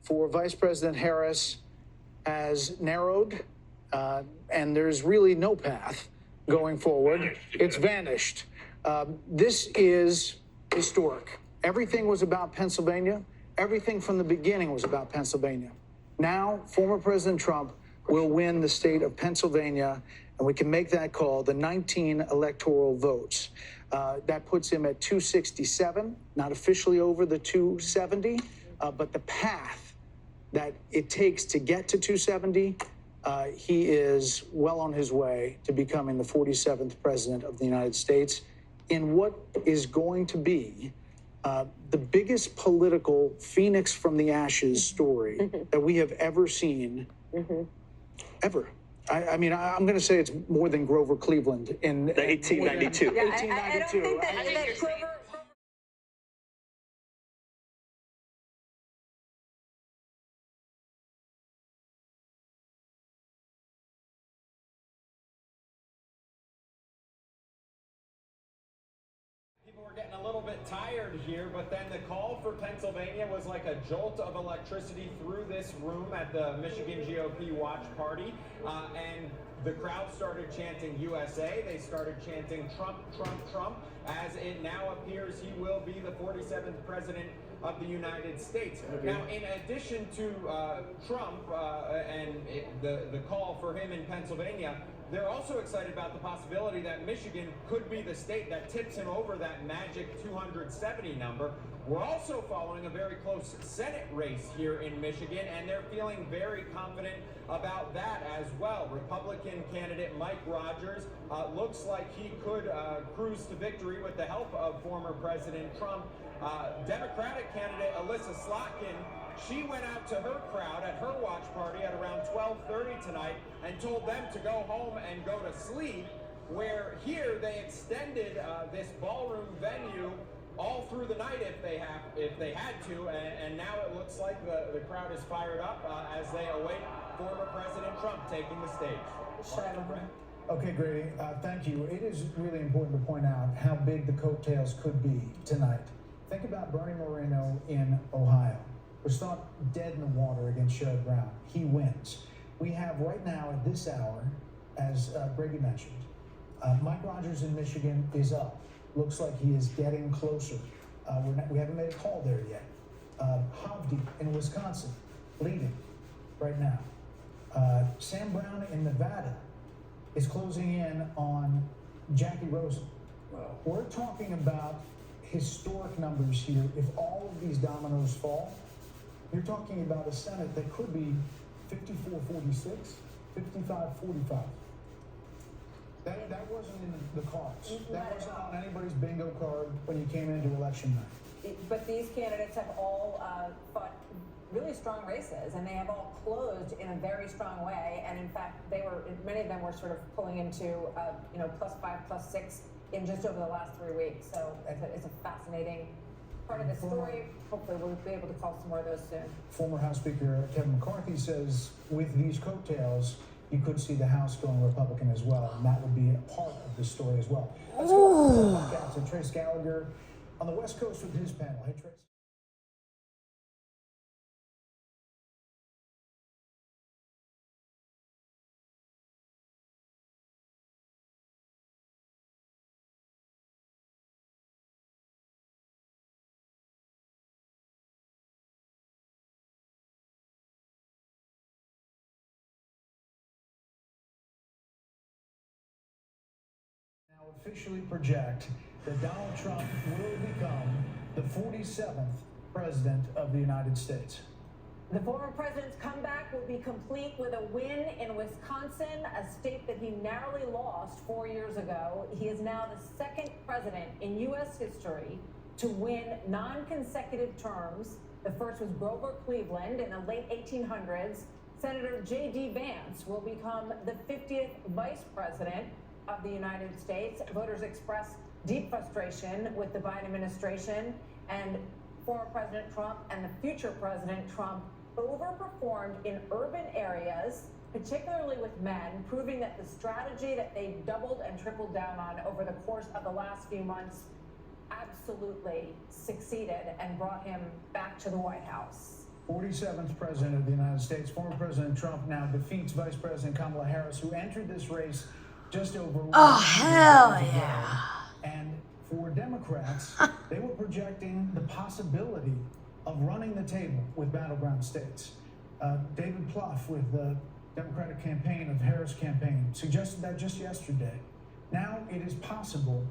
for Vice President Harris has narrowed, and there's really no path going forward. It's vanished. This is historic. Everything was about Pennsylvania. Everything from the beginning was about Pennsylvania. Now, former President Trump will win the state of Pennsylvania, and we can make that call, the 19 electoral votes. That puts him at 267, not officially over the 270, but the path that it takes to get to 270, he is well on his way to becoming the 47th president of the United States in what is going to be the biggest political phoenix from the ashes story that we have ever seen, ever. I mean, I'm going to say it's more than Grover Cleveland in 1892. Yeah, 1892. I don't think that Grover. People were getting a little bit tired here, but then the call for Pennsylvania was like a jolt of electricity through this room at the Michigan GOP watch party, and the crowd started chanting USA. They started chanting Trump, Trump, Trump, as it now appears he will be the 47th president of the United States. Okay. Now, in addition to Trump and the call for him in Pennsylvania, they're also excited about the possibility that Michigan could be the state that tips him over that magic 270 number. We're also following a very close Senate race here in Michigan, and they're feeling very confident about that as well. Republican candidate Mike Rogers looks like he could cruise to victory with the help of former President Trump. Democratic candidate Alyssa Slotkin, she went out to her crowd at her watch party at around 12:30 tonight and told them to go home and go to sleep, where here they extended this ballroom venue all through the night if they had to, and now it looks like the crowd is fired up as they await former President Trump taking the stage. Okay, Grady, thank you. It is really important to point out how big the coattails could be tonight. Think about Bernie Moreno in Ohio, was thought dead in the water against Sherrod Brown. He wins. We have right now at this hour, as Grady mentioned, Mike Rogers in Michigan is up. Looks like he is getting closer. We haven't made a call there yet. Hovde in Wisconsin, leading right now. Sam Brown in Nevada is closing in on Jackie Rosen. Wow. We're talking about historic numbers here. If all of these dominoes fall, you're talking about a Senate that could be 54-46, 55-45. That wasn't in the cards. That wasn't on anybody's bingo card when you came into election night. But these candidates have all fought really strong races, and they have all closed in a very strong way. And in fact, many of them were sort of pulling into +5, +6 in just over the last 3 weeks. So it's a fascinating part of the story. Hopefully we'll be able to call some more of those soon. Former House Speaker Kevin McCarthy says with these coattails, you could see the House going Republican as well, and that would be a part of the story as well. Let's go back to Trace Gallagher on the West Coast with his panel. Hey, Trace. Officially project that Donald Trump will become the 47th president of the United States. The former president's comeback will be complete with a win in Wisconsin, a state that he narrowly lost 4 years ago. He is now the second president in U.S. history to win non-consecutive terms. The first was Grover Cleveland in the late 1800s. Senator J.D. Vance will become the 50th vice president of the United States. Voters expressed deep frustration with the Biden administration, and former President Trump and the future President Trump overperformed in urban areas, particularly with men, proving that the strategy that they doubled and tripled down on over the course of the last few months absolutely succeeded and brought him back to the White House. 47th President of the United States, former President Trump now defeats Vice President Kamala Harris, who entered this race just over. Oh, hell yeah. And for Democrats, they were projecting the possibility of running the table with battleground states. David Plouffe with the Democratic campaign of Harris campaign suggested that just yesterday. Now it is possible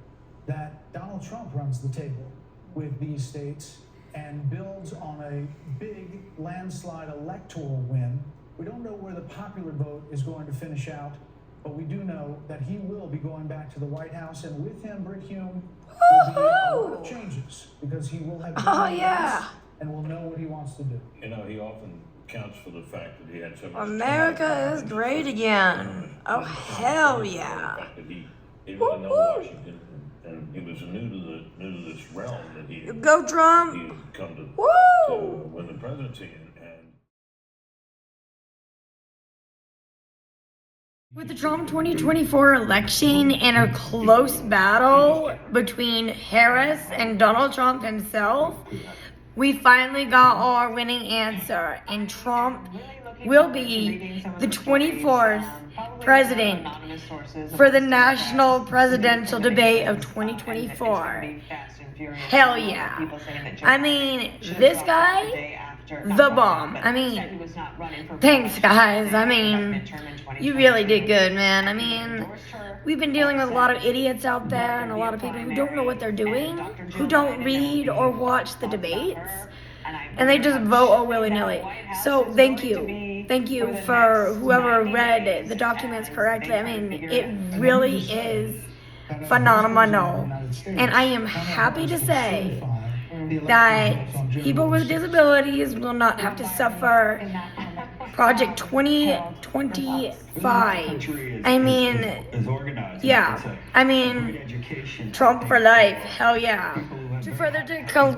that Donald Trump runs the table with these states and builds on a big landslide electoral win. We don't know where the popular vote is going to finish out, but we do know that he will be going back to the White House, and with him, Brit Hume, will be a lot of changes because he will have and will know what he wants to do. You know, he often counts for the fact that he had so much America is great again. Oh, hell yeah. The fact that he really knows Washington, and he was new to this realm that he Go Trump. he had come to Woo! win the presidency and With the Trump 2024 election and a close battle between Harris and Donald Trump himself, we finally got our winning answer, and Trump will be the 24th president for the national presidential debate of 2024. Hell yeah. I mean, this guy, the bomb. I mean, thanks guys. I mean, you really did good, man. I mean, we've been dealing with a lot of idiots out there and a lot of people who don't know what they're doing, who don't read or watch the debates, and they just vote all willy-nilly. So thank you. Thank you for whoever read the documents correctly. I mean, it really is phenomenal. And I am happy to say that people with disabilities will not have to suffer Project 2025. I mean, yeah. I mean, Trump for life. Hell yeah. To further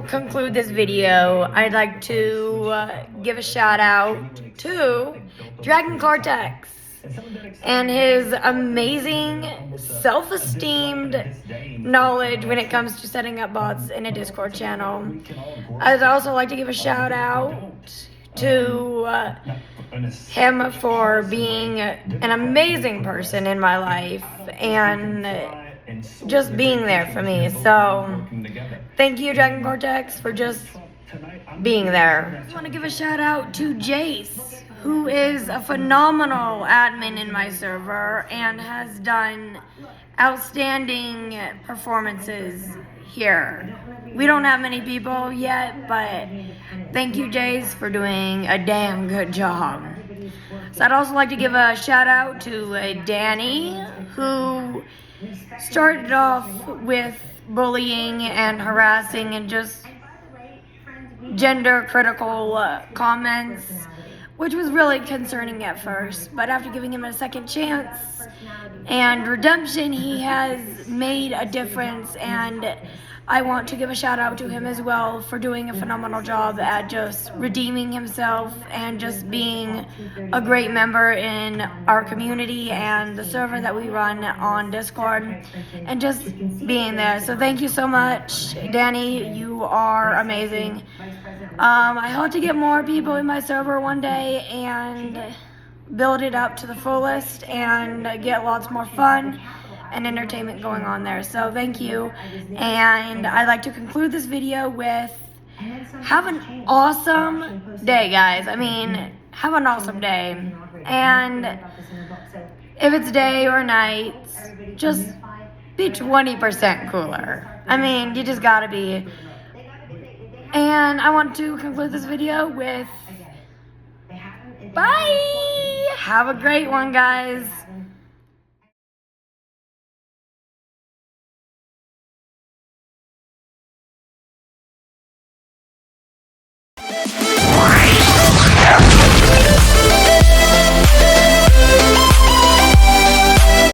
conclude this video, I'd like to give a shout out to Dragon Cortex and his amazing self-esteemed knowledge when it comes to setting up bots in a Discord channel. I'd also like to give a shout out to him for being an amazing person in my life and just being there for me. So thank you, Dragon Cortex, for just being there. I want to give a shout out to Jace, who is a phenomenal admin in my server and has done outstanding performances here. We don't have many people yet, but thank you, Jace, for doing a damn good job. So I'd also like to give a shout out to Danny, who started off with bullying and harassing and just gender critical comments, which was really concerning at first, but after giving him a second chance and redemption, he has made a difference, and I want to give a shout out to him as well for doing a phenomenal job at just redeeming himself and just being a great member in our community and the server that we run on Discord and just being there. So thank you so much, Danny. You are amazing. I hope to get more people in my server one day and build it up to the fullest and get lots more fun and entertainment going on there. So thank you. And I'd like to conclude this video with have an awesome day, guys. I mean, have an awesome day. And if it's day or night, just be 20% cooler. I mean, you just gotta be. And I want to conclude this video with bye. Have a great one, guys.